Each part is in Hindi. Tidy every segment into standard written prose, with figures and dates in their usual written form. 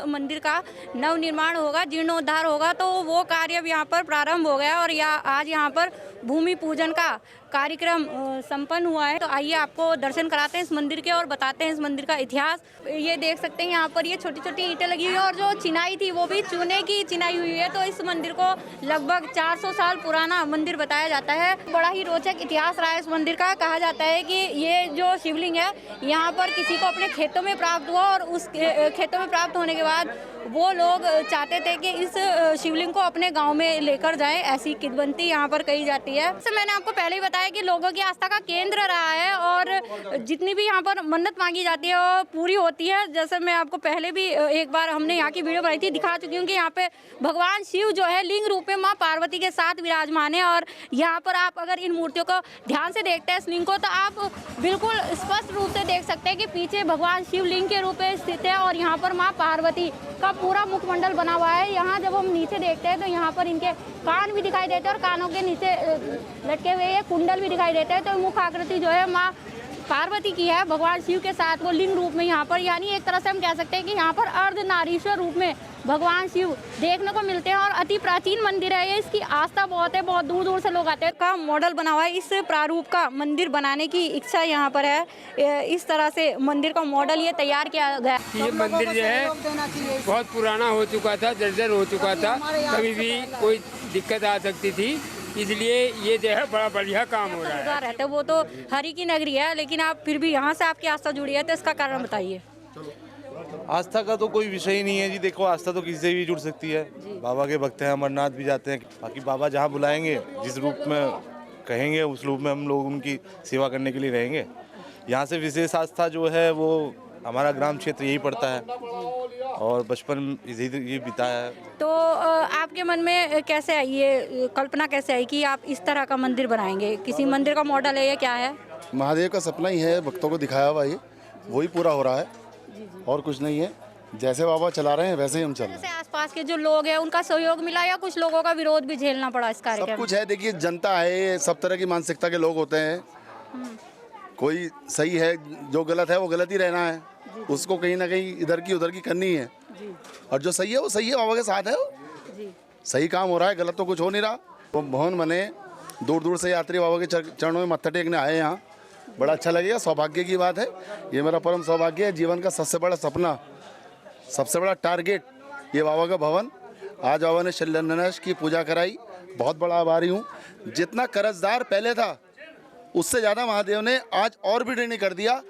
मंदिर का नवनिर्माण होगा, जीर्णोद्धार होगा। तो वो कार्य अब यहाँ पर प्रारंभ हो गया और आज यहाँ पर भूमि पूजन का कार्यक्रम संपन्न हुआ है। तो आइए आपको दर्शन कराते हैं इस मंदिर के और बताते हैं इस मंदिर का इतिहास। ये देख सकते हैं यहाँ पर ये छोटी छोटी ईंटें लगी हुई है और जो चिनाई थी वो भी चूने की चिनाई हुई है। तो इस मंदिर को लगभग 400 साल पुराना मंदिर बताया जाता है। बड़ा ही रोचक इतिहास रहा है इस मंदिर का। कहा जाता है कि ये जो शिवलिंग है यहाँ पर किसी को अपने खेतों में प्राप्त हुआ और उस खेतों में प्राप्त होने के बाद वो लोग चाहते थे कि इस शिवलिंग को अपने गांव में लेकर जाएं, ऐसी किंवदंती यहाँ पर कही जाती है। तो मैंने आपको पहले ही बताया कि लोगों की आस्था का केंद्र रहा है और जितनी भी यहाँ पर मन्नत मांगी जाती है वो पूरी होती है। जैसे मैं आपको पहले भी एक बार हमने यहाँ की वीडियो बनाई थी, दिखा चुकी हूँ कि यहाँ पे भगवान शिव जो है लिंग रूप में माँ पार्वती के साथ विराजमान है। और यहाँ पर आप अगर इन मूर्तियों को ध्यान से देखते हैं इस लिंग को, तो आप बिल्कुल स्पष्ट रूप से देख सकते हैं कि पीछे भगवान शिव लिंग के रूप में स्थित है और यहाँ पर माँ पार्वती का पूरा मुखमंडल बना हुआ है। यहाँ जब हम नीचे देखते हैं तो यहाँ पर इनके कान भी दिखाई देते हैं और कानों के नीचे लटके हुए ये कुंडल भी दिखाई देते हैं। तो मुख आकृति जो है माँ पार्वती की है भगवान शिव के साथ वो लिंग रूप में यहाँ पर, यानी एक तरह से हम कह सकते हैं कि यहाँ पर अर्धनारीश्वर रूप में भगवान शिव देखने को मिलते हैं। और अति प्राचीन मंदिर है ये, इसकी आस्था बहुत है, बहुत दूर दूर से लोग आते हैं। का मॉडल बना हुआ है, इस प्रारूप का मंदिर बनाने की इच्छा यहाँ पर है। इस तरह से मंदिर का मॉडल ये तैयार किया गया। ये मंदिर जो है बहुत पुराना हो चुका था, जर्जर हो चुका था, कभी भी कोई दिक्कत आ सकती थी, इसलिए ये जो है बड़ा बढ़िया काम हो रहा है। रहते वो तो हरि की नगरी है, लेकिन आप फिर भी यहाँ से आपकी आस्था जुड़ी है, तो इसका कारण बताइए। आस्था का तो कोई विषय ही नहीं है जी। देखो, आस्था तो किसी से भी जुड़ सकती है। बाबा के भक्त हैं, अमरनाथ भी जाते हैं। बाकी बाबा जहाँ बुलाएंगे, जिस रूप में कहेंगे उस रूप में हम लोग उनकी सेवा करने के लिए रहेंगे। यहाँ से विशेष आस्था जो है वो हमारा ग्राम क्षेत्र यही पड़ता है और बचपन ये बिताया है। तो आपके मन में कैसे आई ये कल्पना, कैसे आई कि आप इस तरह का मंदिर बनाएंगे? किसी मंदिर का मॉडल है, ये क्या है? महादेव का सपना ही है, भक्तों को दिखाया हुआ ये वही पूरा हो रहा है और कुछ नहीं है। जैसे बाबा चला रहे हैं वैसे ही हम चल रहे हैं। जैसे आसपास के जो लोग हैं उनका सहयोग मिला या कुछ लोगों का विरोध भी झेलना पड़ा इस कार्यक्रम? सब कुछ है। देखिए, जनता है, सब तरह की मानसिकता के लोग होते हैं। कोई सही है, जो गलत है वो गलत ही रहना है, उसको कहीं ना कहीं इधर की उधर की करनी है। और जो सही है वो सही है, बाबा के साथ है वो। सही काम हो रहा है, गलत तो कुछ हो नहीं रहा। वो भवन बने, दूर दूर से यात्री बाबा के चरणों में मत्था टेकने आए यहाँ, बड़ा अच्छा लगेगा। सौभाग्य की बात है, ये मेरा परम सौभाग्य है। जीवन का सबसे बड़ा सपना, सबसे बड़ा टारगेट ये बाबा का भवन। आज बाबा ने शिलान्यास की पूजा कराई, बहुत बड़ा आभारी हूँ। जितना कर्जदार पहले था उससे ज़्यादा महादेव ने आज और भी ऋणी कर दिया।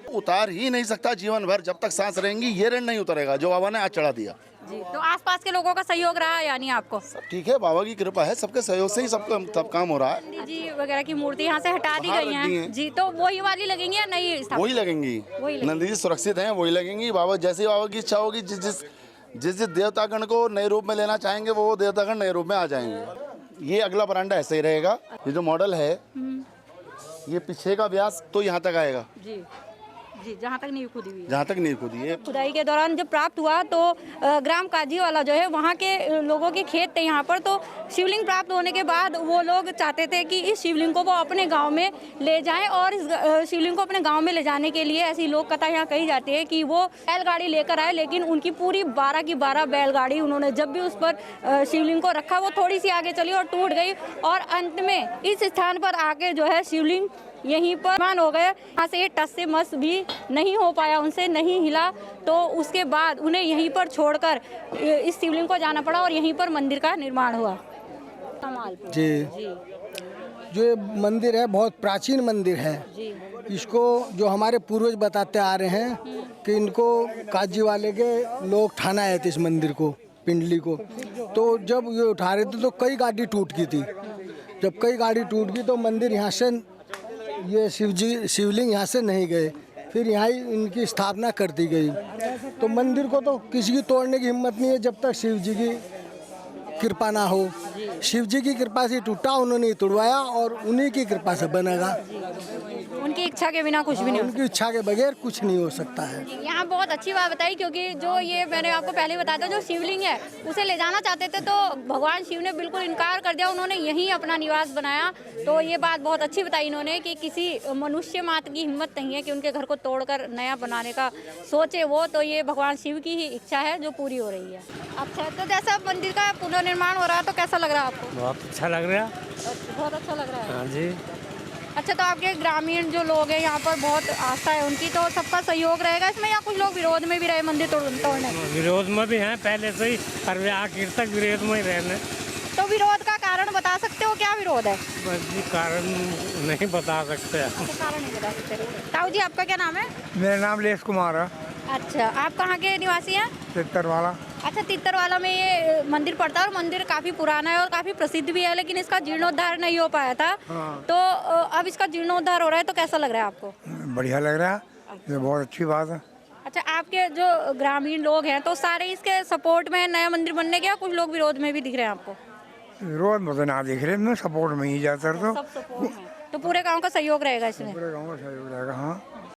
उतार ही नहीं सकता जीवन भर, जब तक सांस रहेंगी ये ऋण नहीं उतरेगा जो बाबा ने आज चढ़ा दिया। जी, तो आसपास के लोगों का सहयोग रहा यानी आपको? सब ठीक है, बाबा की कृपा है, सबके सहयोग से ही सब काम हो रहा है। जी वगैरह की मूर्ति यहाँ से हटा दी गई है जी, तो वही वाली लगेंगी या नहीं? वही लगेंगी। नंदी जी सुरक्षित हैं, वही लगेंगी। बाबा जैसे बाबा की इच्छा होगी, जिस देवतागण को नए रूप में लेना चाहेंगे वो देवतागण नए रूप में आ जाएंगे। ये अगला बरांडा ऐसे ही रहेगा। ये जो मॉडल है ये पीछे का व्यास तो यहाँ तक आएगा जी। जी, जहाँ तक नींव खुदी हुई है। जहाँ तक नींव खुदी है। खुदाई के दौरान जब प्राप्त हुआ तो ग्राम काजी वाला जो है वहाँ के लोगों के खेत थे यहाँ पर, तो शिवलिंग प्राप्त होने के बाद वो लोग चाहते थे कि इस शिवलिंग को वो अपने गांव में ले जाएं। और इस शिवलिंग को अपने गांव में ले जाने के लिए ऐसी लोक कथा यहाँ कही जाती है कि वो बैलगाड़ी लेकर आए, लेकिन उनकी पूरी 12 की 12 बैलगाड़ी उन्होंने जब भी उस पर शिवलिंग को रखा वो थोड़ी सी आगे चली और टूट गई और अंत में इस स्थान पर आके जो है शिवलिंग यहीं पर मान हो गए। यहाँ से टस से मस भी नहीं हो पाया, उनसे नहीं हिला, तो उसके बाद उन्हें यहीं पर छोड़कर इस शिवलिंग को जाना पड़ा और यहीं पर मंदिर का निर्माण हुआ। जी, जो ये मंदिर है बहुत प्राचीन मंदिर है। इसको जो हमारे पूर्वज बताते आ रहे हैं कि इनको काजी वाले के लोग ठाना आए थे इस मंदिर को, पिंडली को। तो जब ये उठा रहे थे तो कई गाड़ी टूट गई थी। जब कई गाड़ी टूट गई तो मंदिर यहाँ से, ये शिवलिंग यहाँ से नहीं गए, फिर यहाँ ही इनकी स्थापना कर दी गई। तो मंदिर को तो किसी की तोड़ने की हिम्मत नहीं है जब तक शिव जी की कृपा ना हो। शिव जी की कृपा से टूटा, उन्होंने तुड़वाया और उन्हीं की कृपा से बनेगा। उनकी इच्छा के बिना कुछ भी नहीं हो उनकी इच्छा के बगैर कुछ नहीं हो सकता है। यहाँ बहुत अच्छी बात बताई, क्योंकि जो ये मैंने आपको पहले बताया था, जो शिवलिंग है उसे ले जाना चाहते थे तो भगवान शिव ने बिल्कुल इनकार कर दिया, उन्होंने यहीं अपना निवास बनाया। तो ये बात बहुत अच्छी बताई इन्होंने कि किसी मनुष्य मात्र की हिम्मत नहीं है कि उनके घर को तोड़कर नया बनाने का सोचे वो, तो ये भगवान शिव की ही इच्छा है जो पूरी हो रही है। अच्छा, तो जैसा मंदिर का पुनर्निर्माण हो रहा है तो कैसा लग रहा है आपको? बहुत अच्छा लग रहा है। बहुत अच्छा लग रहा है। हाँ जी। अच्छा, तो आपके ग्रामीण जो लोग हैं यहाँ पर बहुत आस्था है उनकी, तो सबका सहयोग रहेगा इसमें, या कुछ लोग विरोध में भी रहे मंदिर तोड़ने? विरोध में भी हैं पहले से ही, और आखिर तक विरोध में ही रहने। तो विरोध का कारण बता सकते हो, क्या विरोध है? बस जी कारण नहीं बता सकते। कारण नहीं बता सकते। ताऊ जी, आपका क्या नाम है? मेरा नाम लेस कुमार है। अच्छा, आप कहाँ के निवासी हैं? तितरवाला। अच्छा, तितरवाला में ये मंदिर पड़ता है और मंदिर काफी पुराना है और काफी प्रसिद्ध भी है, लेकिन इसका जीर्णोद्धार नहीं हो पाया था। हाँ। तो अब इसका जीर्णोद्धार हो रहा है, तो कैसा लग रहा है आपको? बढ़िया लग रहा है, ये बहुत अच्छी बात है। अच्छा, आपके जो ग्रामीण लोग हैं तो सारे इसके सपोर्ट में नया मंदिर बनने के, या कुछ लोग विरोध में भी दिख रहे हैं आपको? विरोध में तो ना दिख रहे, मैं सपोर्ट में ही जाता तो सब सपोर्ट में, तो पूरे गांव का सहयोग रहेगा इसमें? पूरे गाँव का सहयोग रहेगा। हाँ।